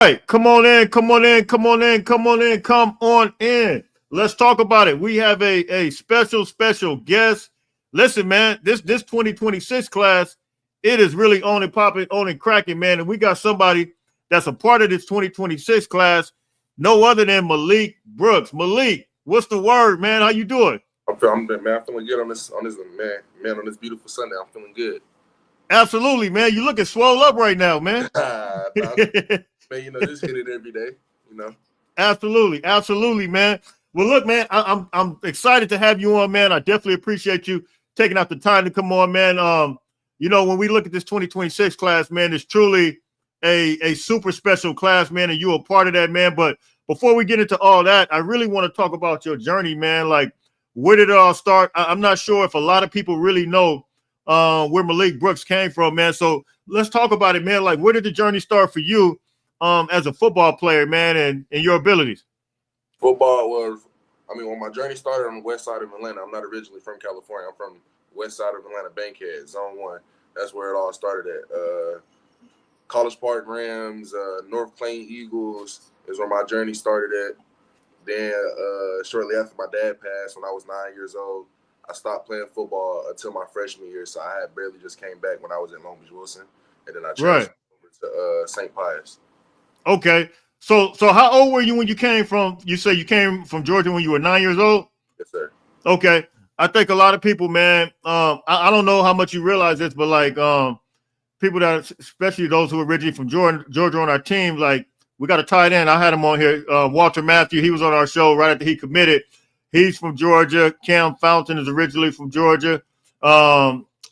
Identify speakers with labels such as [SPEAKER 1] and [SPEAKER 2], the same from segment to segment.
[SPEAKER 1] Right, come on in, come on in, come on in, come on in, come on in. Let's talk about it. We have a special guest. Listen, man, this 2026 class, it is really on and popping, on and cracking, man. And we got somebody that's a part of this 2026 class, no other than Malik Brooks. Malik, what's the word, man? How you doing?
[SPEAKER 2] I'm feeling good on this on this beautiful Sunday. I'm feeling good.
[SPEAKER 1] Absolutely, man. You looking swole up right now, man.
[SPEAKER 2] Man, just hit it every day,
[SPEAKER 1] Absolutely, man. Well, look, man, I'm excited to have you on, man. I definitely appreciate you taking out the time to come on, man. When we look at this 2026 class, man, it's truly a super special class, man, and you're a part of that, man. But before we get into all that, I really want to talk about your journey, man. Like, where did it all start? I'm not sure if a lot of people really know where Malik Brooks came from, man. So let's talk about it, man. Like, where did the journey start for you as a football player, man, and your abilities?
[SPEAKER 2] When my journey started on the west side of Atlanta. I'm not originally from California. I'm from the west side of Atlanta, Bankhead, Zone 1. That's where it all started at. College Park Rams, North Plain Eagles is where my journey started at. Then shortly after my dad passed when I was 9 years old, I stopped playing football until my freshman year. So I had barely just came back when I was at Long Beach Wilson. And then I transferred over to St. Pius.
[SPEAKER 1] Okay. So how old were you when you came from, you say you came from Georgia when you were 9 years old?
[SPEAKER 2] Yes, sir.
[SPEAKER 1] Okay. I think a lot of people, man, I don't know how much you realize this, but like people that, especially those who are originally from Georgia on our team, like we got a tight end. I had him on here, Walter Matthew. He was on our show right after he committed. He's from Georgia. Cam Fountain is originally from Georgia.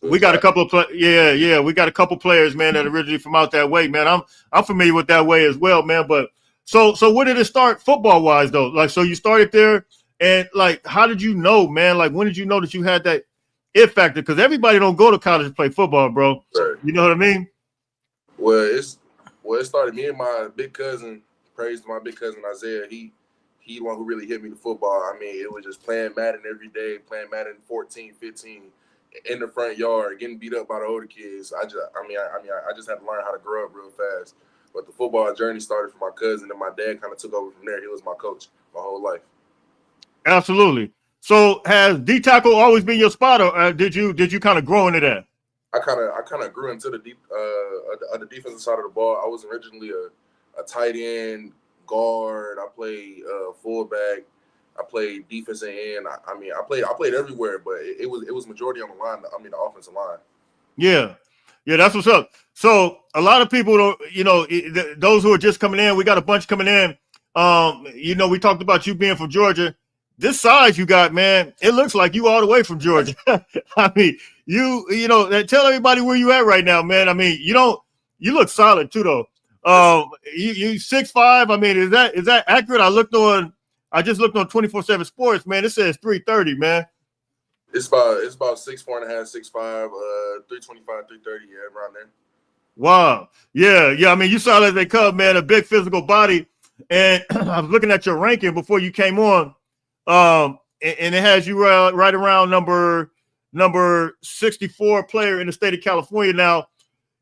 [SPEAKER 1] We got a couple of we got a couple players, man, that are originally from out that way, man. I'm familiar with that way as well, man. But so where did it start football wise though? Like, so you started there, and like, how did you know, man? Like, when did you know that you had that it factor? Because everybody don't go to college to play football, bro.
[SPEAKER 2] Right.
[SPEAKER 1] You know what I mean?
[SPEAKER 2] Well, it started me and my big cousin. Praise to my big cousin Isaiah. He the one who really hit me to football. I mean, it was just playing Madden every day, playing Madden 14, 15 in the front yard, getting beat up by the older kids. I just had to learn how to grow up real fast. But the football journey started from my cousin, and my dad kind of took over from there. He was my coach my whole life.
[SPEAKER 1] Absolutely. So has D tackle always been your spot, or did you kind of grow into that?
[SPEAKER 2] I kind of grew into the defensive side of the ball. I was originally a tight end, guard. I played fullback. I played defensive end. I played everywhere, but it was majority on the line. The offensive line.
[SPEAKER 1] Yeah, that's what's up. So a lot of people don't, those who are just coming in, we got a bunch coming in. We talked about you being from Georgia. This size you got, man, it looks like you all the way from Georgia. I mean, tell everybody where you at right now, man. I mean, you look solid too, though. You 6'5". I mean, is that accurate? I just looked on 24/7 Sports, man. It says 330, man.
[SPEAKER 2] It's about 6'4.5", 6'5", 325, 330, yeah, around there.
[SPEAKER 1] Wow. Yeah. I mean, you solid as they come, man. A big physical body. And I was looking at your ranking before you came on. And it has you right around number 64 player in the state of California. Now,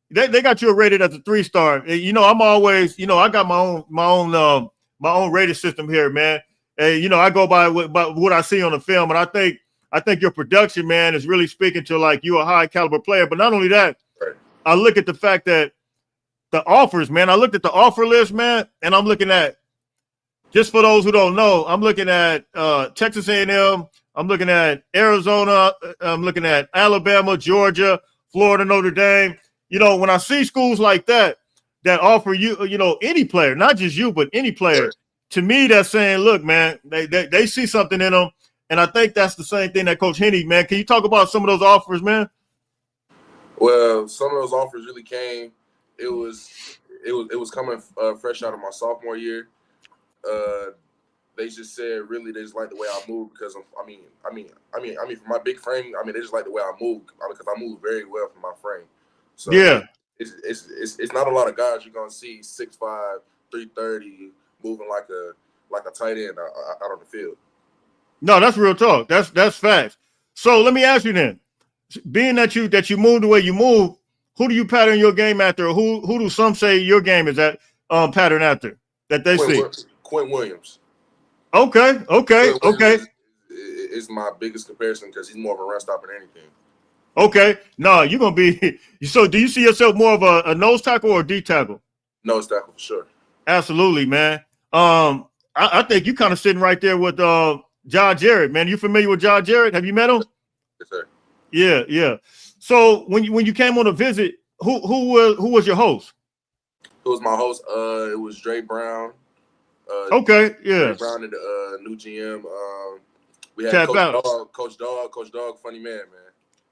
[SPEAKER 1] they got you rated as a 3-star. I'm always, I got my own rating system here, man. And I go by what I see on the film, and I think your production, man, is really speaking to like you a high caliber player. But not only that,
[SPEAKER 2] right.
[SPEAKER 1] I look at the fact that the offers, man. I looked at the offer list, man, and I'm looking at, just for those who don't know, I'm looking at Texas A&M. I'm looking at Arizona. I'm looking at Alabama, Georgia, Florida, Notre Dame. When I see schools like that offer you, any player, not just you, but any player,
[SPEAKER 2] right.
[SPEAKER 1] To me, that's saying, look, man, they see something in them. And I think that's the same thing that Coach Henney, man. Can you talk about some of those offers, man?
[SPEAKER 2] Well, some of those offers really came. It was coming fresh out of my sophomore year. They just said really they just like the way I move because for my big frame, they just like the way I move because I move very well for my frame. So
[SPEAKER 1] yeah,
[SPEAKER 2] it's not a lot of guys you're gonna see 6'5", 330 moving like a tight end out on the field.
[SPEAKER 1] No, that's real talk. That's facts. So let me ask you then, being that you move the way you move, who do you pattern your game after? Or who do some say your game is at? pattern after that they see?
[SPEAKER 2] Quinn Williams.
[SPEAKER 1] Okay.
[SPEAKER 2] Is my biggest comparison because he's more of a run stopper than anything.
[SPEAKER 1] Okay. No, you're gonna be. So, do you see yourself more of a nose tackle or a D tackle?
[SPEAKER 2] Nose tackle for sure.
[SPEAKER 1] Absolutely, man. I think you kind of sitting right there with John Jarrett, man. You familiar with John Jarrett? Have you met him?
[SPEAKER 2] Yes, sir.
[SPEAKER 1] Yeah. So when you came on a visit, who was your host?
[SPEAKER 2] Who was my host? It was Dre Brown.
[SPEAKER 1] Okay, yeah.
[SPEAKER 2] Dre Brown and the new GM. We had Coach Dog, funny man.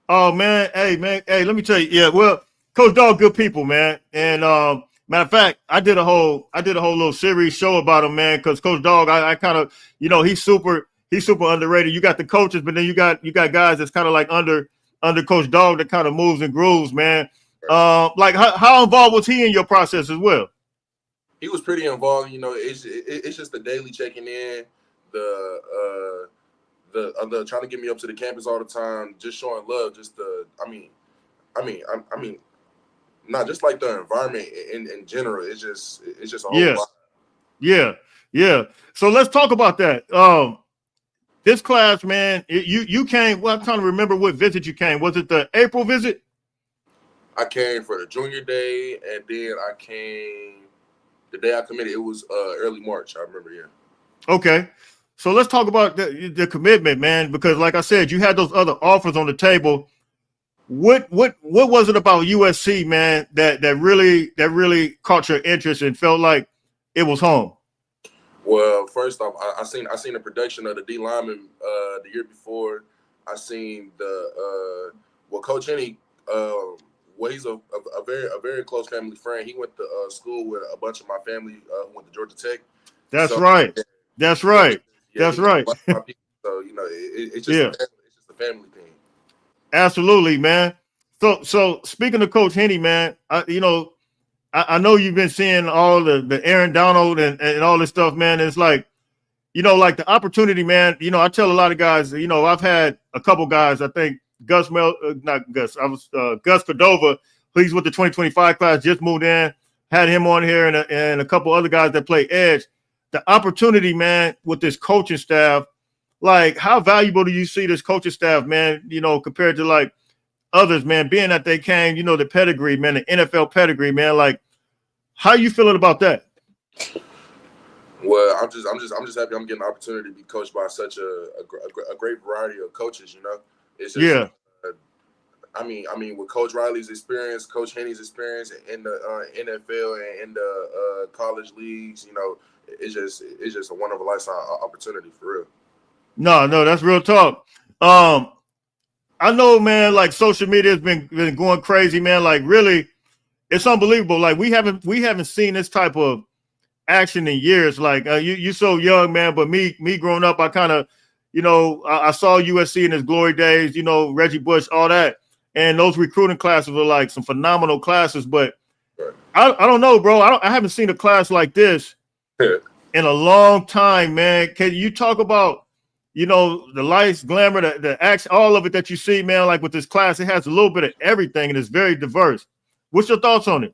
[SPEAKER 1] Oh man, hey, let me tell you, yeah, well, Coach Dog, good people, man. And matter of fact, I did a whole little series show about him, man, because Coach Dog, I kind of, he's super underrated. You got the coaches, but then you got guys that's kind of like under Coach Dog that kind of moves and grooves, man. Like how involved was he in your process as well?
[SPEAKER 2] He was pretty involved. It's just the daily checking in, the trying to get me up to the campus all the time, just showing love. Just not just like the environment in general. It's just a whole lot. Yeah. So let's talk about that. This class, man, you came. Well, I'm trying to remember what visit you came. Was it the April visit? I came for the junior day, and then I came the day I committed. It was early March. I remember. Yeah. Okay.
[SPEAKER 1] So let's talk about the commitment, man, because like I said, you had those other offers on the table. What was it about USC, man, that really caught your interest and felt like it was home?
[SPEAKER 2] Well, first off, I seen the production of the D lineman the year before. I seen Coach Henny. He's a very close family friend. He went to school with a bunch of my family who went to Georgia Tech.
[SPEAKER 1] That's right.
[SPEAKER 2] Yeah, that's right. So it's just a family thing.
[SPEAKER 1] Absolutely, man. So speaking of Coach Henny, man, I know you've been seeing all the Aaron Donald and all this stuff, man. It's like, like the opportunity, man. I tell a lot of guys, I've had a couple guys. I think Gus Cordova, who's with the 2025 class, just moved in. Had him on here and a couple other guys that play edge. The opportunity, man, with this coaching staff, like how valuable do you see this coaching staff, man, compared to like others, man, being that they came, the pedigree, man, the NFL pedigree, man, like how you feeling about that?
[SPEAKER 2] Well, I'm just happy I'm getting the opportunity to be coached by such a great variety of coaches, It's just, with Coach Riley's experience, Coach Henny's experience in the NFL and in the college leagues, it's just a wonderful lifestyle opportunity for real.
[SPEAKER 1] No, that's real talk. I know, man, like social media has been going crazy, man. Like really, it's unbelievable. Like we haven't seen this type of action in years. Like you so young, man, but me growing up, I kind of, I saw USC in its glory days, Reggie Bush, all that. And those recruiting classes were like some phenomenal classes, but right. I don't know, bro. I haven't seen a class like this in a long time, man. Can you talk about, the lights, glamour, the action, all of it that you see, man, like with this class, it has a little bit of everything and it's very diverse. What's your thoughts on it?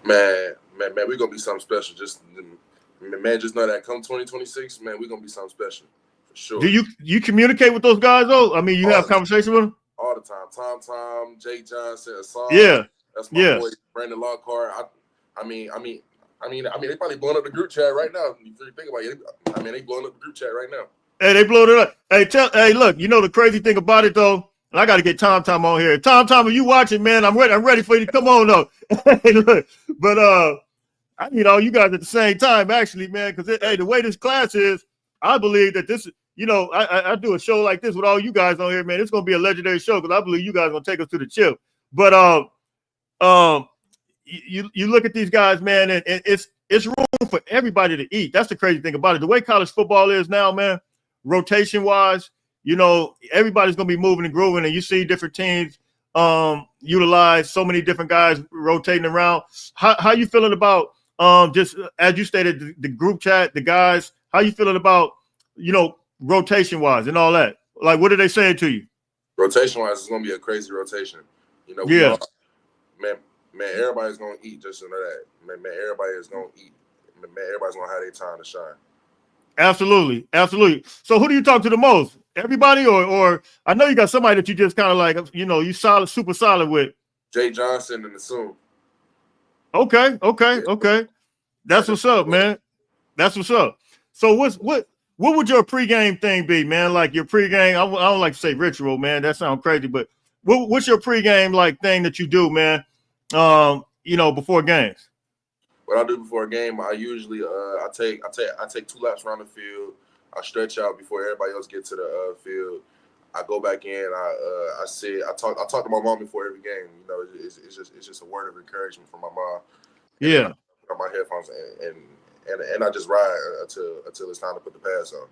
[SPEAKER 2] Man, we're going to be something special. Just know that come 2026, man, we're going to be something special for sure.
[SPEAKER 1] Do you communicate with those guys, though? I mean, you have conversations with them?
[SPEAKER 2] All the time. Tom, Jake Johnson, Hassan.
[SPEAKER 1] Yeah.
[SPEAKER 2] That's my boy, Brandon Lockhart. I mean, they probably blowing up the group chat right now. If you think about it, they blowing up the group chat right now.
[SPEAKER 1] Hey, they blowed it up. Hey, look, the crazy thing about it though, and I got to get Tom on here. Tom, are you watching, man? I'm ready for you to come on though. Hey, look, but I need all you guys at the same time, actually, man, because the way this class is, I believe that this, I do a show like this with all you guys on here, man. It's gonna be a legendary show because I believe you guys are gonna take us to the chip. But you look at these guys, man, and it's room for everybody to eat. That's the crazy thing about it. The way college football is now, man, rotation wise, everybody's gonna be moving and grooving, and you see different teams utilize so many different guys rotating around. How you feeling about just as you stated the group chat, the guys? How you feeling about rotation wise and all that? Like, what are they saying to you?
[SPEAKER 2] Rotation wise, it's gonna be a crazy rotation. Man, everybody's gonna eat. Just to know that. Man, everybody is gonna eat. Man, everybody's gonna have their time to shine.
[SPEAKER 1] Absolutely, absolutely. So who do you talk to the most? Everybody, or I know you got somebody that you just kind of like, you solid, super solid with.
[SPEAKER 2] Jay Johnson and the Soon.
[SPEAKER 1] Okay.
[SPEAKER 2] Yeah.
[SPEAKER 1] That's what's up, man. That's what's up. So what would your pregame thing be, man? Like your pregame, I don't like to say ritual, man. That sounds crazy, but what's your pregame like thing that you do, man? Before games.
[SPEAKER 2] What I do before a game, I usually I take 2 laps around the field. I stretch out before everybody else gets to the field. I go back in. I sit. I talk to my mom before every game. It's just a word of encouragement from my mom. And
[SPEAKER 1] Yeah.
[SPEAKER 2] then I put on my headphones and I just ride until it's time to put the pads on.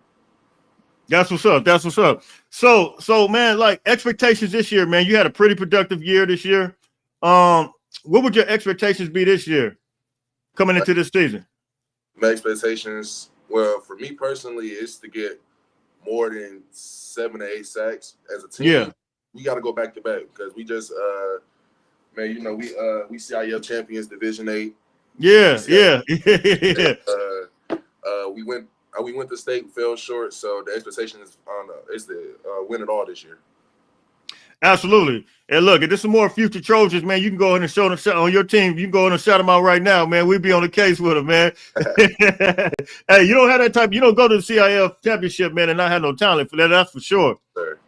[SPEAKER 1] That's what's up. That's what's up. So man, like expectations this year, man. You had a pretty productive year this year. What would your expectations be this year coming into this season?
[SPEAKER 2] My expectations, well, for me personally, is to get more than 7 to 8 sacks as a team.
[SPEAKER 1] Yeah.
[SPEAKER 2] We got to go back to back because we just we CIF champions Division 8.
[SPEAKER 1] Yeah.
[SPEAKER 2] We went to state, fell short, so the expectation is to win it all this year.
[SPEAKER 1] Absolutely. And look, if there's some more future Trojans, man, you can go in and show them on your team. You can go in and shout them out right now, man. We'd be on the case with them, man. Hey, you don't have that type. You don't go to the CIF championship, man, and not have no talent for that. That's for sure.
[SPEAKER 2] Sure.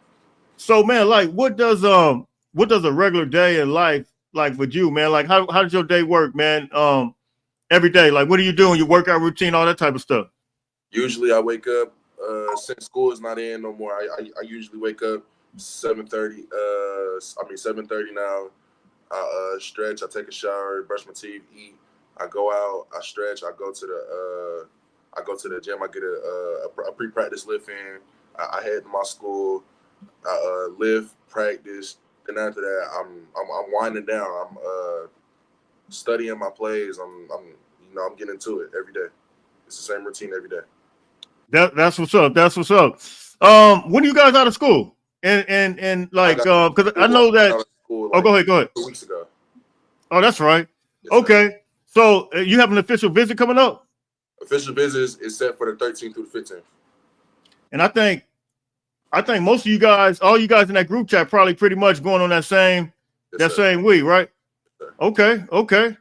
[SPEAKER 1] So, man, like, what does a regular day in life like with you, man? Like, how does your day work, man? Every day, like, what are you doing? Your workout routine, all that type of stuff.
[SPEAKER 2] Usually, I wake up. Since school is not in no more, I usually wake up 7:30. 7:30 now. I stretch. I take a shower, brush my teeth, eat. I go out. I stretch. I go to the gym. I get a pre-practice lift in. I head to my school. I lift, practice. Then after that, I'm winding down. I'm studying my plays. I'm getting into it every day. It's the same routine every day.
[SPEAKER 1] That's what's up. That's what's up. When are you guys out of school? And like, because I know that. Go ahead.
[SPEAKER 2] 2 weeks ago.
[SPEAKER 1] Oh, that's right. Yes, okay. Sir. So you have an official visit coming up?
[SPEAKER 2] Official visit is set for the 13th through the 15th.
[SPEAKER 1] And I think most of you guys, all you guys in that group chat, probably pretty much going on that same week, right? Yes, okay.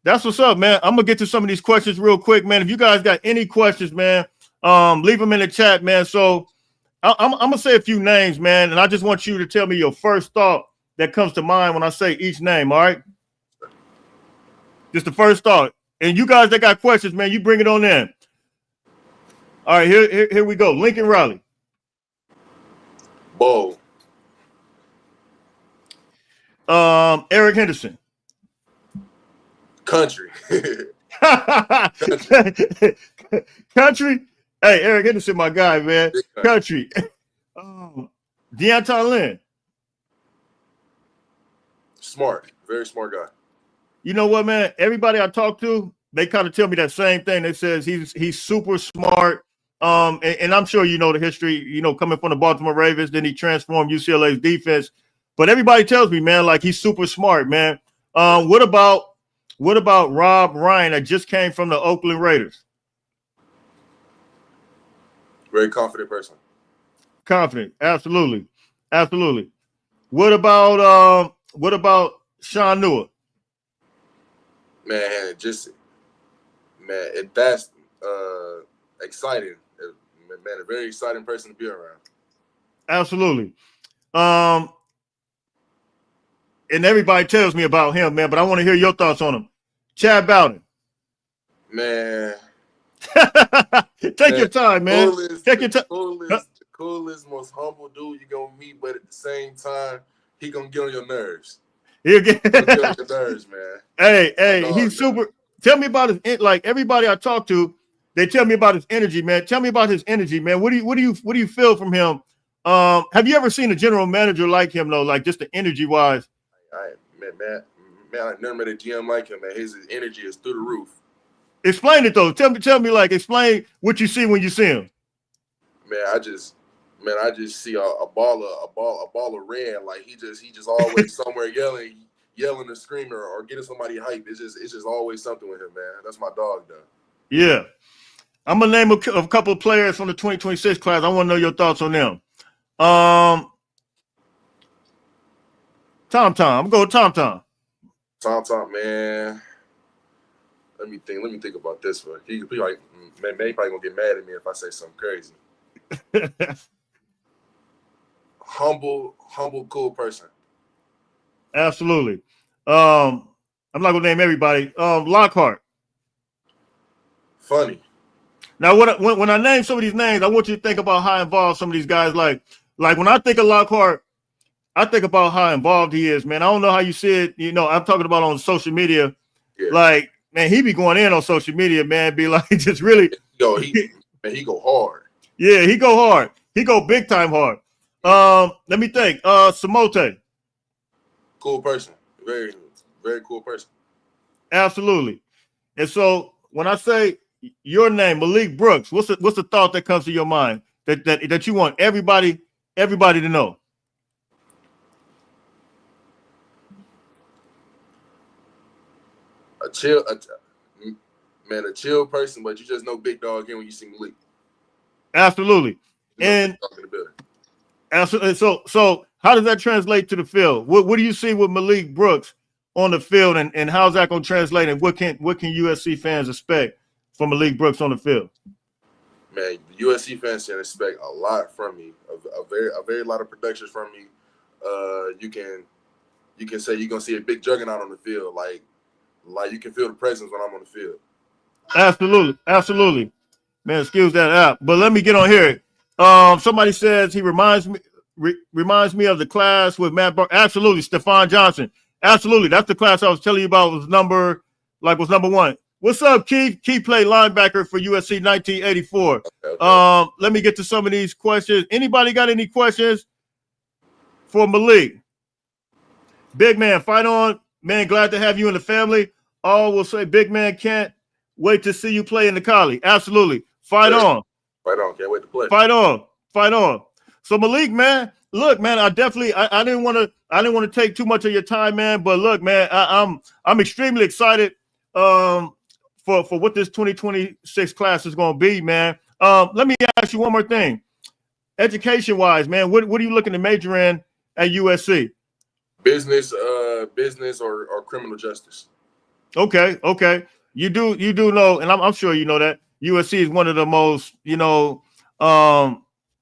[SPEAKER 1] That's what's up, man. I'm gonna get to some of these questions real quick, man. If you guys got any questions, man, leave them in the chat, man. So I'm gonna say a few names, man, and I just want you to tell me your first thought that comes to mind when I say each name. All right, just the first thought. And you guys that got questions, man, you bring it on in. All right, here we go. Lincoln Riley.
[SPEAKER 2] Bo.
[SPEAKER 1] Eric Henderson.
[SPEAKER 2] Country.
[SPEAKER 1] Country. Hey, Eric Henderson, my guy, man. Country. Deontai Lynn.
[SPEAKER 2] Smart. Very smart guy.
[SPEAKER 1] You know what, man? Everybody I talk to, they kind of tell me that same thing. They says he's super smart. And I'm sure you know the history, coming from the Baltimore Ravens, then he transformed UCLA's defense. But everybody tells me, man, like he's super smart, man. What about Rob Ryan that just came from the Oakland Raiders?
[SPEAKER 2] Very confident person.
[SPEAKER 1] Confident, absolutely. What about Sean Newell?
[SPEAKER 2] Man, that's exciting. Man, a very exciting person to be around.
[SPEAKER 1] Absolutely. And everybody tells me about him, man, but I want to hear your thoughts on him. Chad Bowden.
[SPEAKER 2] Man.
[SPEAKER 1] Take your time, man. Take your time.
[SPEAKER 2] Coolest, most humble dude you're going to meet, but at the same time, he going to get on your nerves.
[SPEAKER 1] He'll get
[SPEAKER 2] on your nerves, man.
[SPEAKER 1] Hey, he's super. Tell me about his, like everybody I talk to, they tell me about his energy, man. Tell me about his energy, man. What do you feel from him? Have you ever seen a general manager like him, though? Like just the energy wise?
[SPEAKER 2] Man, I never met a GM like him, man. His energy is through the roof.
[SPEAKER 1] Explain it though. Tell me, like, explain what you see when you see him.
[SPEAKER 2] Man, I just see a ball of red. Like he just always somewhere yelling. yelling and screaming or getting somebody hyped. It's just always something with him, man. That's my dog, though.
[SPEAKER 1] Yeah. I'm going to name a couple of players from the 2026 class. I want to know your thoughts on them. Tom. I'm going to go with Tom.
[SPEAKER 2] Tom, man. Let me think about this one. He like, man, he probably gonna get mad at me if I say something crazy. humble, cool person.
[SPEAKER 1] Absolutely. I'm not gonna name everybody. Lockhart.
[SPEAKER 2] Funny.
[SPEAKER 1] Now, when I name some of these names, I want you to think about how involved some of these guys. Like when I think of Lockhart, I think about how involved he is, man. I don't know how you see it. You know, I'm talking about on social media.
[SPEAKER 2] Yeah.
[SPEAKER 1] Like, man, he be going in on social media, man. Be like, just really.
[SPEAKER 2] Yo, he go hard.
[SPEAKER 1] Yeah, he go hard. He go big time hard. Let me think. Samote.
[SPEAKER 2] Cool person. Very, very cool person.
[SPEAKER 1] Absolutely. And so when I say your name, Malik Brooks, what's the thought that comes to your mind that you want everybody to know?
[SPEAKER 2] A chill person, but you just know big dog again when you see Malik.
[SPEAKER 1] Absolutely. And absolutely. So how does that translate to the field? What do you see with Malik Brooks on the field, and how's that going to translate, and what can USC fans expect from Malik Brooks on the field?
[SPEAKER 2] Man, the USC fans can expect a lot from me, a very lot of production from me. You can say you're gonna see a big juggernaut on the field, like you can feel the presence when I'm on the field. Absolutely.
[SPEAKER 1] Man, excuse that app, but let me get on here. Somebody says he reminds me of the class with Matt Barr. Absolutely, Stephon Johnson. Absolutely, that's the class I was telling you about. Was number one. What's up, Keith? Keith played linebacker for USC 1984. Okay. Let me get to some of these questions. Anybody got any questions for Malik? Big man, fight on. Man, glad to have you in the family. All will say, big man, can't wait to see you play in the college. Absolutely. Fight on.
[SPEAKER 2] Can't wait to play.
[SPEAKER 1] Fight on. So Malik, man, look, man, I didn't want to take too much of your time, man. But look, man, I'm extremely excited for what this 2026 class is going to be, man. Let me ask you one more thing. Education-wise, man, what are you looking to major in at USC?
[SPEAKER 2] Business or criminal justice.
[SPEAKER 1] Okay. You do know, and I'm sure you know that USC is one of the most,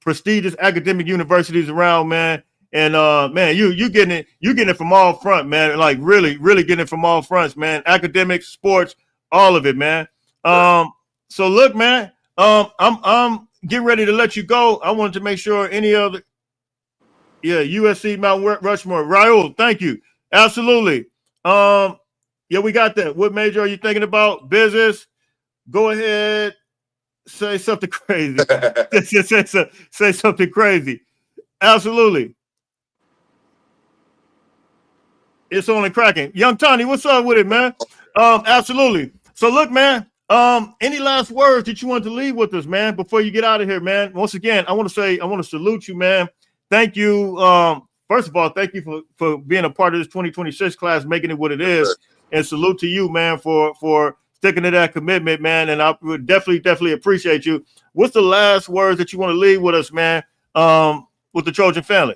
[SPEAKER 1] prestigious academic universities around, man. And man, you getting it from all front, man. Like really getting it from all fronts, man. Academics, sports, all of it, man. So look, man, I'm getting ready to let you go. I wanted to make sure any other, USC Mount Rushmore. Raul, thank you. Absolutely. Yeah, we got that. What major are you thinking about? Business? Go ahead. Say something crazy. say something crazy. Absolutely. It's only cracking. Young Tony, what's up with it, man? Absolutely. So look, man, any last words that you want to leave with us, man, before you get out of here, man? Once again, I want to salute you, man. Thank you. First of all, thank you for being a part of this 2026 class, making it what it is. And salute to you, man, for sticking to that commitment, man. And I would definitely appreciate you. What's the last words that you want to leave with us, man, with the Trojan family?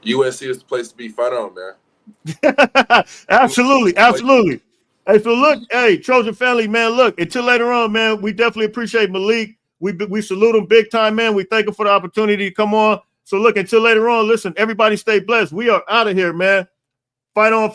[SPEAKER 2] USC is the place to be. Fight on, man.
[SPEAKER 1] Absolutely. Hey, so look, Trojan family, man, look, until later on, man, we definitely appreciate Malik. We salute him big time, man. We thank him for the opportunity to come on. So look, until later on, listen, everybody stay blessed. We are out of here, man. Fight on.